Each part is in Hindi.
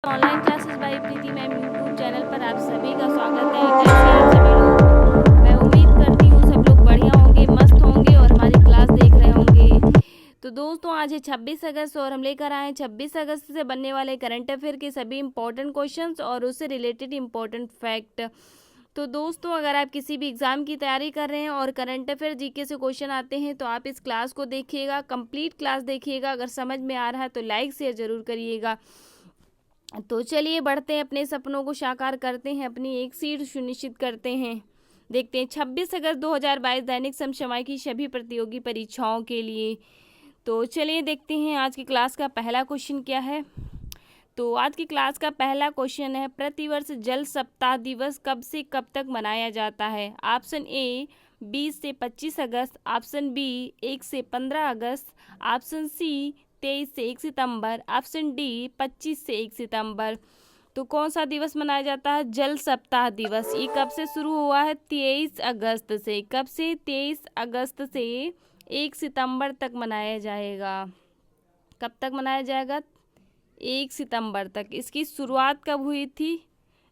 ऑनलाइन क्लासेस बाय प्रीति मैम यूट्यूब चैनल पर आप सभी का स्वागत है। कैसे आप सभी लोग? मैं उम्मीद करती हूँ सब लोग बढ़िया होंगे, मस्त होंगे और हमारी क्लास देख रहे होंगे। तो दोस्तों आज है 26 अगस्त और हम लेकर आए हैं 26 अगस्त से बनने वाले करंट अफेयर के सभी इंपॉर्टेंट क्वेश्चंस और उससे रिलेटेड इंपॉर्टेंट फैक्ट। तो दोस्तों अगर आप किसी भी एग्ज़ाम की तैयारी कर रहे हैं और करंट अफेयर जीके से क्वेश्चन आते हैं तो आप इस क्लास को देखिएगा, कंप्लीट क्लास देखिएगा। अगर समझ में आ रहा है तो लाइक शेयर ज़रूर करिएगा। तो चलिए बढ़ते हैं, अपने सपनों को साकार करते हैं, अपनी एक सीट सुनिश्चित करते हैं। देखते हैं 26 अगस्त 2022 दैनिक समसामयिक की सभी प्रतियोगी परीक्षाओं के लिए। तो चलिए देखते हैं आज की क्लास का पहला क्वेश्चन क्या है। तो आज की क्लास का पहला क्वेश्चन है, प्रतिवर्ष जल सप्ताह दिवस कब से कब तक मनाया जाता है? ऑप्शन ए 20 से 25 अगस्त, ऑप्शन बी 1 से 15 अगस्त, ऑप्शन सी 23 से 1 सितंबर, ऑप्शन डी 25 से 1 सितंबर। तो कौन सा दिवस मनाया जाता है? जल सप्ताह दिवस। ये कब से शुरू हुआ है? 23 अगस्त से। कब से? 23 अगस्त से 1 सितंबर तक मनाया जाएगा। कब तक मनाया जाएगा? 1 सितंबर तक। इसकी शुरुआत कब हुई थी?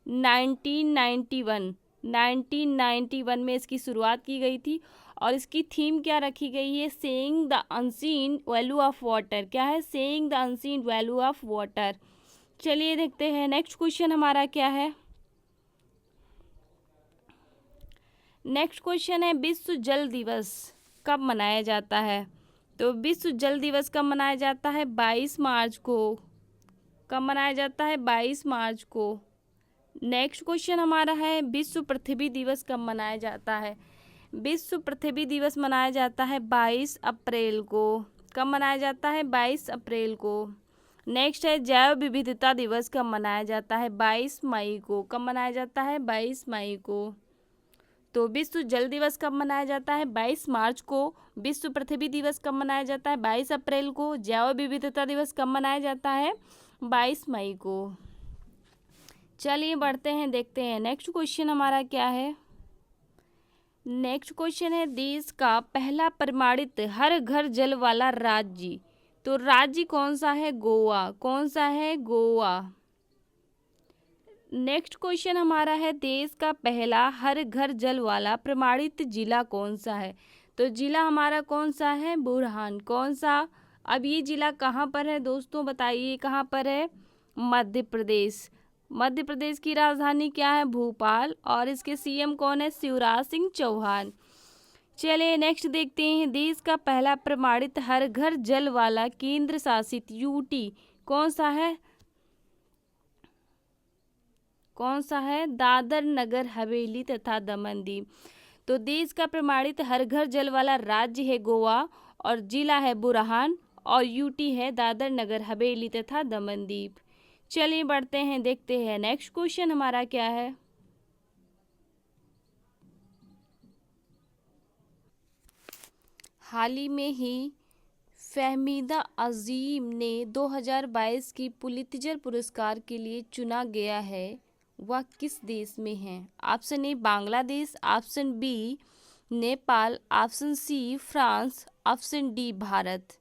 1991 में इसकी शुरुआत की गई थी। और इसकी थीम क्या रखी गई है? Saying the unseen value of water. क्या है? Saying the unseen value of water. चलिए देखते हैं नेक्स्ट क्वेश्चन हमारा क्या है। नेक्स्ट क्वेश्चन है, विश्व जल दिवस कब मनाया जाता है? तो विश्व जल दिवस कब मनाया जाता है? 22 मार्च को। कब मनाया जाता है? 22 मार्च को। नेक्स्ट क्वेश्चन हमारा है, विश्व पृथ्वी दिवस कब मनाया जाता है? विश्व पृथ्वी दिवस मनाया जाता है 22 अप्रैल को। कब मनाया जाता है? 22 अप्रैल को। नेक्स्ट है, जैव विविधता दिवस कब मनाया जाता है? 22 मई को। कब मनाया जाता है? 22 मई को। तो विश्व जल दिवस कब मनाया जाता है? 22 मार्च को। विश्व पृथ्वी दिवस कब मनाया जाता है? 22 अप्रैल को। जैव विविधता दिवस कब मनाया जाता है? 22 मई को। चलिए बढ़ते हैं, देखते हैं नेक्स्ट क्वेश्चन हमारा क्या है। नेक्स्ट क्वेश्चन है, देश का पहला प्रमाणित हर घर जल वाला राज्य। तो राज्य कौन सा है? गोवा। कौन सा है? गोवा। नेक्स्ट क्वेश्चन हमारा है, देश का पहला हर घर जल वाला प्रमाणित जिला कौन सा है? तो जिला हमारा कौन सा है? बुरहान। कौन सा? अब ये जिला कहाँ पर है दोस्तों, बताइए कहाँ पर है? मध्य प्रदेश। मध्य प्रदेश की राजधानी क्या है? भोपाल। और इसके सीएम कौन है? शिवराज सिंह चौहान। चलिए नेक्स्ट देखते हैं, देश का पहला प्रमाणित हर घर जल वाला केंद्र शासित यूटी कौन सा है? कौन सा है? दादर नगर हवेली तथा दमन दीव। तो देश का प्रमाणित हर घर जल वाला राज्य है गोवा और जिला है बुरहान और यूटी है दादर नगर हवेली तथा दमन दीव। चलिए बढ़ते हैं, देखते हैं नेक्स्ट क्वेश्चन हमारा क्या है। हाल ही में ही फहमीदा अजीम ने 2022 की पुलित्जर पुरस्कार के लिए चुना गया है, वह किस देश में है? Option A Bangladesh, option B Nepal, option C France, option D Bharat.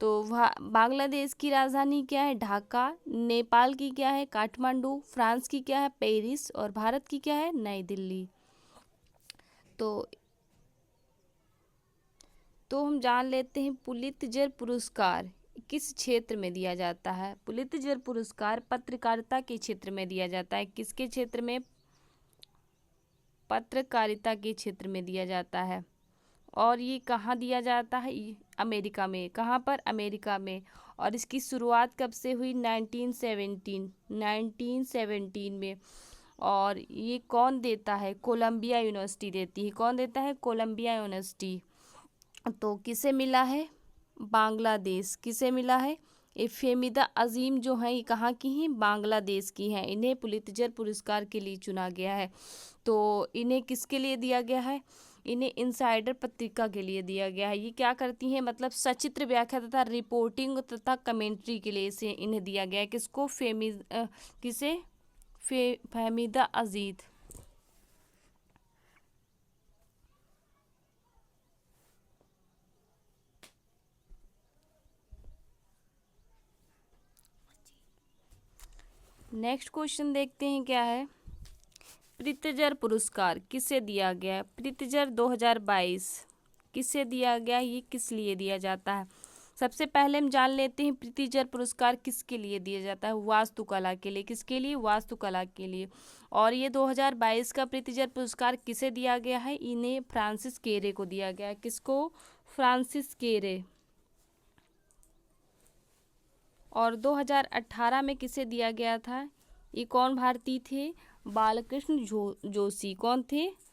तो बांग्लादेश की राजधानी क्या है? ढाका। नेपाल की क्या है? काठमांडू। फ्रांस की क्या है? पेरिस। और भारत की क्या है? नई दिल्ली। तो हम जान लेते हैं पुलित्जर पुरस्कार किस क्षेत्र में दिया जाता है। पुलित्जर पुरस्कार पत्रकारिता के क्षेत्र में दिया जाता है। किसके क्षेत्र में? पत्रकारिता के क्षेत्र में दिया जाता है। और ये कहाँ दिया जाता है? अमेरिका में। कहाँ पर? अमेरिका में। और इसकी शुरुआत कब से हुई? 1917 में। और ये कौन देता है? कोलंबिया यूनिवर्सिटी देती है। कौन देता है? Columbia university. तो किसे मिला है? बांग्लादेश। किसे मिला है? ये फेमिदा अजीम जो हैं ये कहाँ की हैं? बांग्लादेश की हैं। इन्हें पुलित्जर पुरस्कार के लिए चुना गया है। तो इन्हें किसके लिए दिया गया है? इन्हें इनसाइडर पत्रिका के लिए दिया गया है। ये क्या करती हैं? मतलब सचित्र व्याख्या तथा रिपोर्टिंग तथा कमेंट्री के लिए इसे इन्हें दिया गया है। किसको? किसे? फहमीदा अजीज। नेक्स्ट क्वेश्चन देखते हैं क्या है। प्रित्जर पुरस्कार किसे दिया गया है? प्रित्जर 2022 किसे दिया गया, ये किस लिए दिया जाता है? सबसे पहले हम जान लेते हैं प्रित्जर पुरस्कार किसके लिए दिया जाता है। वास्तुकला के लिए। किसके लिए? वास्तुकला के लिए। और ये 2022 का प्रित्जर पुरस्कार किसे दिया गया है? इन्हें फ्रांसिस केरे को दिया गया है। किसको? फ्रांसिस केरे। और 2018 में किसे दिया गया था? ये कौन भारतीय थे? बालकृष्ण जोशी। कौन थे?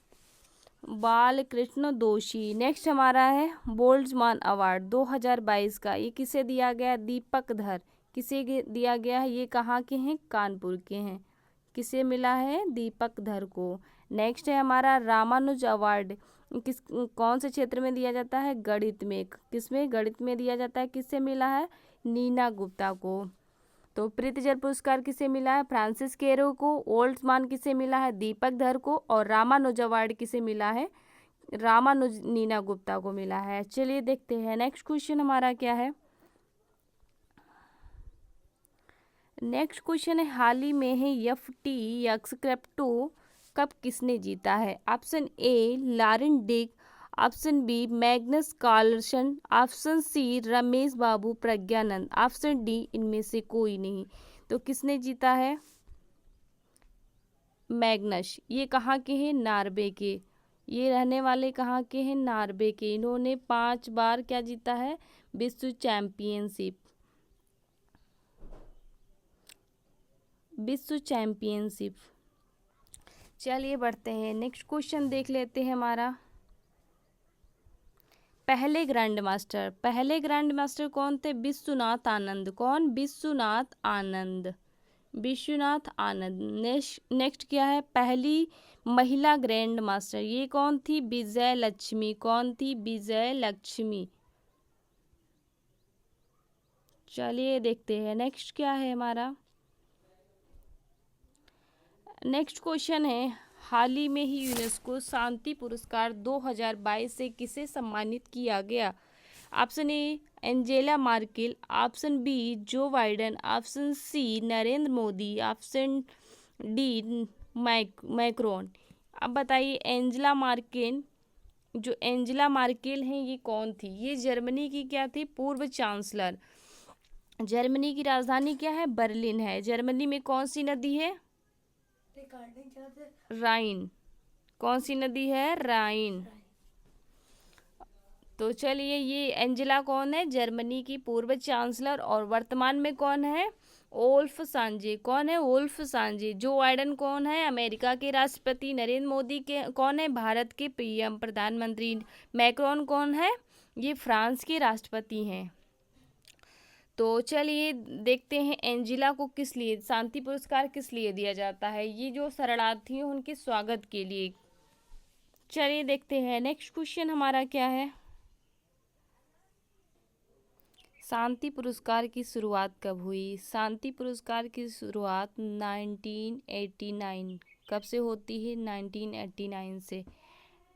बालकृष्ण दोषी। नेक्स्ट हमारा है बोल्ट्जमान अवार्ड 2022 का, ये किसे दिया गया? दीपक धर। किसे दिया गया है? ये कहाँ के हैं? कानपुर के हैं। किसे मिला है? दीपक धर को। नेक्स्ट है हमारा रामानुज अवार्ड, किस कौन से क्षेत्र में दिया जाता है? गणित में। किसमें? गणित में दिया जाता है। किससे मिला है? नीना गुप्ता को। तो प्रित्जर पुरस्कार किसे मिला है? फ्रांसिस केरो को। ओल्ड्समान किसे मिला है? दीपक धर को। और रामानुज अवार्ड किसे मिला है? रामानुज नीना गुप्ता को मिला है। चलिए देखते हैं नेक्स्ट क्वेश्चन हमारा क्या है। नेक्स्ट क्वेश्चन है हाल ही में है FTX क्रिप्टो कप किसने जीता है? Option A Liren Ding, option B Magnus Carlsen, option C Ramesh Babu Praggnanandhaa, option D इनमें से कोई नहीं। तो किसने जीता है? मैग्नस। ये कहाँ के हैं? नॉर्वे के। ये रहने वाले कहाँ के हैं? नॉर्वे के। इन्होंने 5 बार क्या जीता है? विश्व चैंपियनशिप। विश्व चैंपियनशिप। चलिए बढ़ते हैं नेक्स्ट क्वेश्चन देख लेते हैं हमारा। पहले ग्रैंड मास्टर कौन थे? विश्वनाथ आनंद। कौन? विश्वनाथ आनंद। विश्वनाथ आनंद। नेक्स्ट क्या है? पहली महिला ग्रैंड मास्टर, ये कौन थी? विजय लक्ष्मी। कौन थी? विजय लक्ष्मी। चलिए देखते हैं नेक्स्ट क्या है हमारा। नेक्स्ट क्वेश्चन है हाल ही में ही यूनेस्को शांति पुरस्कार 2022 से किसे सम्मानित किया गया? Option A Angela Merkel, option B Joe Biden, option C Narendra Modi, option D Macron. अब बताइए जो एंजेला मार्केल हैं ये कौन थी? ये जर्मनी की क्या थी? पूर्व चांसलर। जर्मनी की राजधानी क्या है? बर्लिन है। जर्मनी में कौन सी नदी है? राइन। कौन सी नदी है? राइन। तो चलिए ये एंजेला कौन है? जर्मनी की पूर्व चांसलर। और वर्तमान में कौन है? ओल्फ सांजे। कौन है? ओल्फ सांजे। जो बाइडेन कौन है? अमेरिका के राष्ट्रपति। नरेंद्र मोदी के कौन है? भारत के PM प्रधानमंत्री। मैक्रोन कौन है? ये फ्रांस के राष्ट्रपति हैं। तो चलिए देखते हैं एंजेला को किस लिए शांति पुरस्कार किस लिए दिया जाता है। ये जो शरणार्थी हैं उनके स्वागत के लिए। चलिए देखते हैं नेक्स्ट क्वेश्चन हमारा क्या है। शांति पुरस्कार की शुरुआत कब हुई? शांति पुरस्कार की शुरुआत 1989। कब से होती है? 1989 से।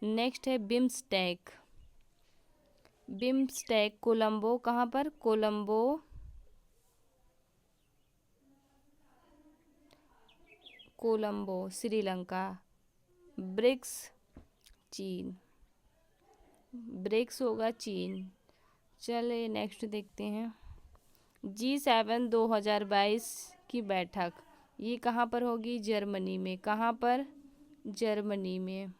नेक्स्ट है बिम्स्टेक। बिम्स्टेक कोलंबो। कहाँ पर? कोलंबो श्रीलंका। ब्रिक्स चीन। ब्रिक्स होगा चीन। चलिए नेक्स्ट देखते हैं। G7 2022 की बैठक ये कहाँ पर होगी? जर्मनी में। कहाँ पर? जर्मनी में।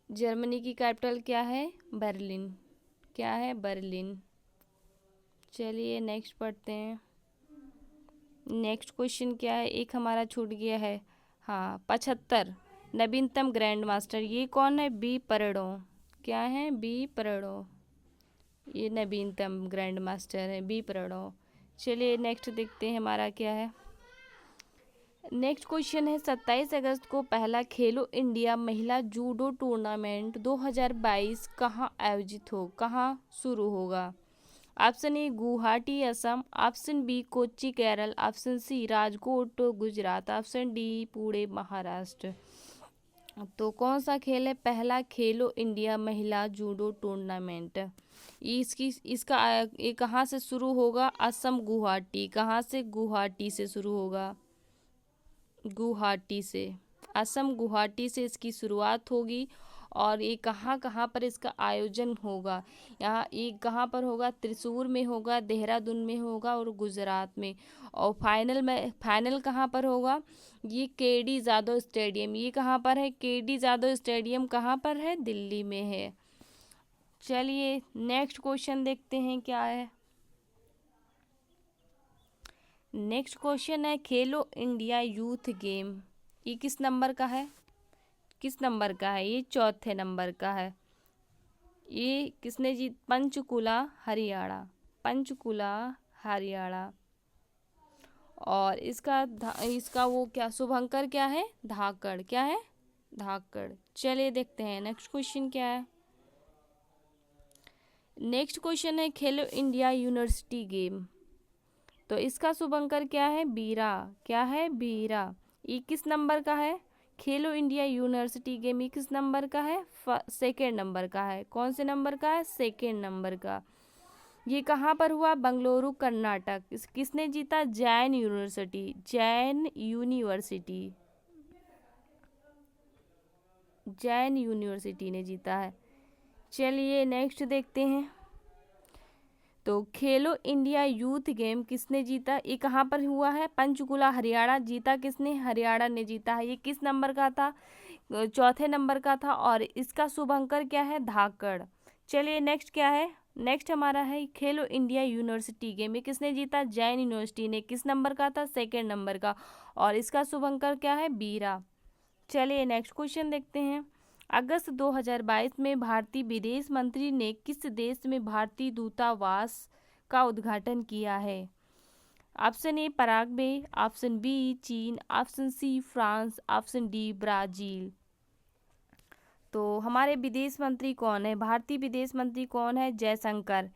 जर्मनी की कैपिटल क्या है? बर्लिन। क्या है? बर्लिन। चलिए नेक्स्ट पढ़ते हैं। नेक्स्ट क्वेश्चन क्या है? एक हमारा छूट गया है। हाँ 75 नवीनतम ग्रैंड मास्टर ये कौन है? बी परडो। क्या है? बी परडो। ये नवीनतम ग्रैंड मास्टर है बी परडो। चलिए नेक्स्ट देखते हैं हमारा क्या है। नेक्स्ट क्वेश्चन है 27 अगस्त को पहला खेलो इंडिया महिला जूडो टूर्नामेंट 2022 कहाँ आयोजित हो? कहाँ शुरू होगा? Option A Guwahati Assam, option B Kochi Kerala, option C Rajkot Gujarat, option D Pune Maharashtra. तो कौन सा खेल है पहला खेलो इंडिया महिला जूडो टूर्नामेंट? ये कहाँ से शुरू होगा? असम गुवाहाटी। कहाँ से? गुवाहाटी से शुरू होगा, गुवाहाटी से, असम गुवाहाटी से इसकी शुरुआत होगी। और ये कहाँ कहाँ पर इसका आयोजन होगा? यहाँ ये कहाँ पर होगा? त्रिशूर में होगा, देहरादून में होगा और गुजरात में। और फाइनल कहाँ पर होगा? ये केडी जादव स्टेडियम। ये कहाँ पर है? केडी जादव स्टेडियम कहाँ पर है? दिल्ली में है। चलिए नेक्स्ट क्वेश्चन देखते हैं क्या है। नेक्स्ट क्वेश्चन है खेलो इंडिया यूथ गेम। ये किस नंबर का है? किस नंबर का है? ये चौथे नंबर का है। ये किसने जीत? पंचकुला हरियाणा, पंचकुला हरियाणा। और इसका वो क्या शुभंकर क्या है? धाकड़। क्या है? धाकड़। चलिए देखते हैं नेक्स्ट क्वेश्चन क्या है। नेक्स्ट क्वेश्चन है खेलो इंडिया यूनिवर्सिटी गेम। तो इसका शुभंकर क्या है? बीरा। क्या है? बीरा। ये किस नंबर का है? खेलो इंडिया यूनिवर्सिटी गेम ये किस नंबर का है? सेकेंड नंबर का है। कौन से नंबर का है? सेकेंड नंबर का। ये कहाँ पर हुआ? बेंगलुरु कर्नाटक। किसने जीता? Jain university, Jain university, Jain university ने जीता है। चलिए नेक्स्ट देखते हैं। तो खेलो इंडिया यूथ गेम किसने जीता? ये कहाँ पर हुआ है? पंचकुला हरियाणा। जीता किसने? हरियाणा ने जीता है। ये किस नंबर का था? चौथे नंबर का था। और इसका शुभंकर क्या है? धाकड़। चलिए नेक्स्ट क्या है? नेक्स्ट हमारा है खेलो इंडिया यूनिवर्सिटी गेम। ये किसने जीता? जैन यूनिवर्सिटी ने। किस नंबर का था? सेकेंड नंबर का। और इसका शुभंकर क्या है? बीरा। चलिए नेक्स्ट क्वेश्चन देखते हैं। अगस्त 2022 में भारतीय विदेश मंत्री ने किस देश में भारतीय दूतावास का उद्घाटन किया है? Option A Paraguay, option B चीन, option C France, option D Brazil. तो हमारे विदेश मंत्री कौन है? भारतीय विदेश मंत्री कौन है? जयशंकर।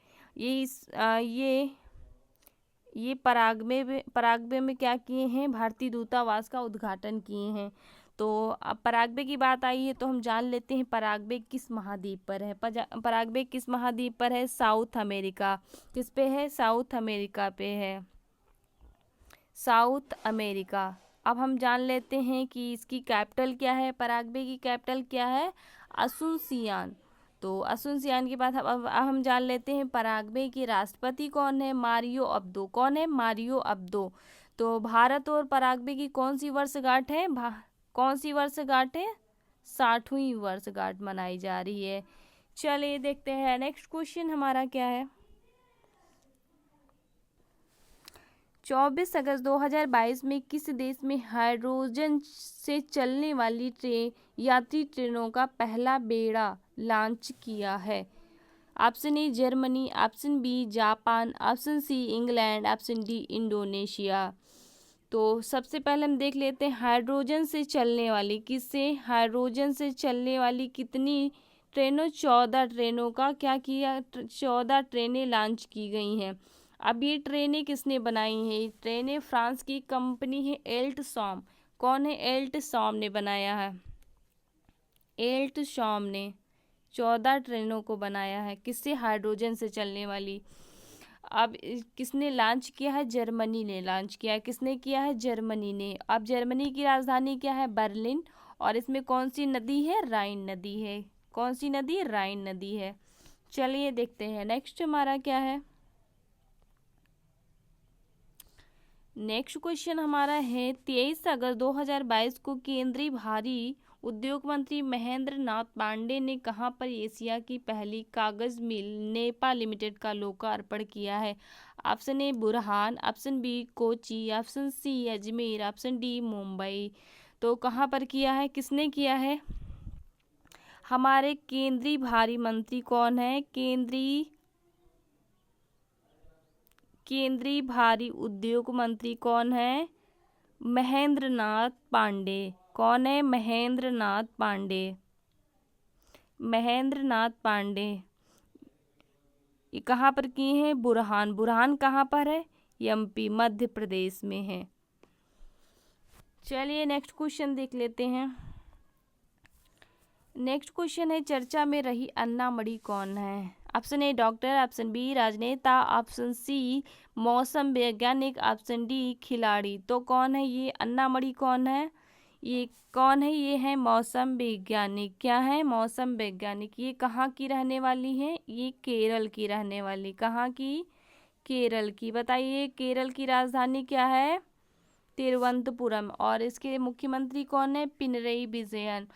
ये पराग्वे में क्या किए हैं? भारतीय दूतावास का उद्घाटन किए हैं। तो अब पराग्वे की बात आई है तो हम जान लेते हैं पराग्वे किस महाद्वीप पर है। पराग्वे किस महाद्वीप पर है? South America. किस पे है? साउथ अमेरिका पे है, साउथ अमेरिका। अब हम जान लेते हैं कि इसकी कैपिटल क्या है। पराग्वे की कैपिटल क्या है? असुनसियान। तो असुनसियान के बाद अब हम जान लेते हैं पराग्वे के राष्ट्रपति कौन है? Mario Abdo. कौन है? Mario Abdo. तो भारत और पराग्वे की कौन सी वर्षगांठ है? कौन सी वर्षगांठ है? 60वीं वर्षगांठ मनाई जा रही है। चलिए देखते हैं नेक्स्ट क्वेश्चन हमारा क्या है। 24 अगस्त 2022 में किस देश में हाइड्रोजन से चलने वाली यात्री ट्रेनों का पहला बेड़ा लॉन्च किया है? Option A Germany, option B Japan, option C England, option D Indonesia. तो सबसे पहले हम देख लेते हैं हाइड्रोजन से चलने वाली, किससे? हाइड्रोजन से चलने वाली कितनी ट्रेनों? 14 ट्रेनों का क्या किया? 14 ट्रेनें लॉन्च की गई हैं। अब ये ट्रेनें किसने बनाई हैं? ये ट्रेनें फ्रांस की कंपनी है एल्टसॉम। कौन है? एल्टसॉम ने बनाया है, एल्टसॉम ने 14 ट्रेनों को बनाया है। किससे? हाइड्रोजन से चलने वाली। अब किसने लॉन्च किया है? जर्मनी ने लॉन्च किया है। किसने किया है? जर्मनी ने। अब जर्मनी की राजधानी क्या है? बर्लिन। और इसमें कौन सी नदी है? राइन नदी है। कौन सी नदी? राइन नदी है। चलिए देखते हैं नेक्स्ट हमारा क्या है। नेक्स्ट क्वेश्चन हमारा है 23 अगस्त 2022 को केंद्रीय भारी उद्योग मंत्री महेंद्र नाथ पांडे ने कहां पर एशिया की पहली कागज मिल नेपा लिमिटेड का लोकार्पण किया है? Option A Burhan, option B Kochi, option C Ajmer, option D Mumbai. तो कहां पर किया है? किसने किया है? हमारे केंद्रीय भारी मंत्री कौन है? केंद्रीय भारी उद्योग मंत्री कौन है? महेंद्र नाथ पांडे। कौन है? महेंद्र नाथ पांडे, महेंद्र नाथ पांडे। ये कहाँ पर किए हैं? बुरहान। बुरहान कहाँ पर है? एमपी मध्य प्रदेश में है। चलिए नेक्स्ट क्वेश्चन देख लेते हैं। नेक्स्ट क्वेश्चन है, चर्चा में रही अन्ना मणि कौन है? Option A doctor, option B राजनेता, ऑप्शन सी मौसम वैज्ञानिक, ऑप्शन डी खिलाड़ी। तो कौन है ये अन्ना मणि कौन है? ये कौन है? ये है मौसम वैज्ञानिक। क्या है? मौसम वैज्ञानिक। ये कहाँ की रहने वाली है? ये केरल की रहने वाली। कहाँ की? केरल की। बताइए केरल की राजधानी क्या है? तिरुवनंतपुरम। और इसके मुख्यमंत्री कौन है? पिनरई विजयन।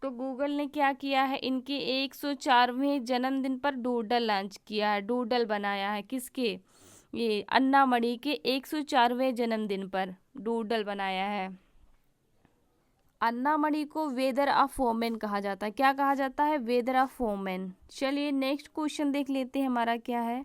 तो गूगल ने क्या किया है, इनके 104वें जन्मदिन पर डूडल लॉन्च किया है, डूडल बनाया है। किसके? ये अन्ना मणि के 104वें जन्मदिन पर डूडल बनाया है। अन्ना मणि को वेदर ऑफ वोमेन कहा जाता है। क्या कहा जाता है? Weather of women. चलिए नेक्स्ट क्वेश्चन देख लेते हैं हमारा क्या है।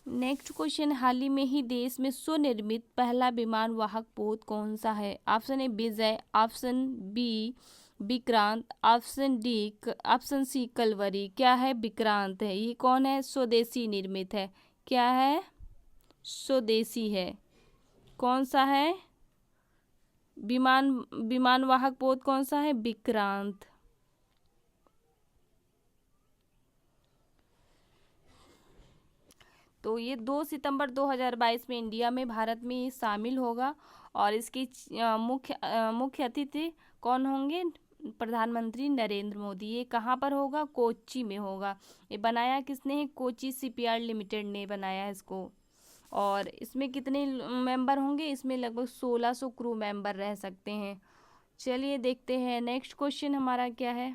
नेक्स्ट क्वेश्चन, हाल ही में ही देश में स्वनिर्मित पहला विमान वाहक पोत कौन सा है? Option A Vijay, option B Vikrant, option C Kalvari. क्या है? विक्रांत है। ये कौन है? स्वदेशी निर्मित है। क्या है? स्वदेशी है। कौन सा है? विमान वाहक पोत कौन सा है? विक्रांत। तो ये 2 सितंबर 2022 में इंडिया में, भारत में ये शामिल होगा। और इसकी मुख्य अतिथि कौन होंगे? प्रधानमंत्री नरेंद्र मोदी। ये कहाँ पर होगा? कोच्चि में होगा। ये बनाया किसने है? कोच्चि शिपयार्ड लिमिटेड ने बनाया है इसको। और इसमें कितने मेंबर होंगे? इसमें लगभग 1600 क्रू मेंबर रह सकते हैं। चलिए देखते हैं नेक्स्ट क्वेश्चन हमारा क्या है।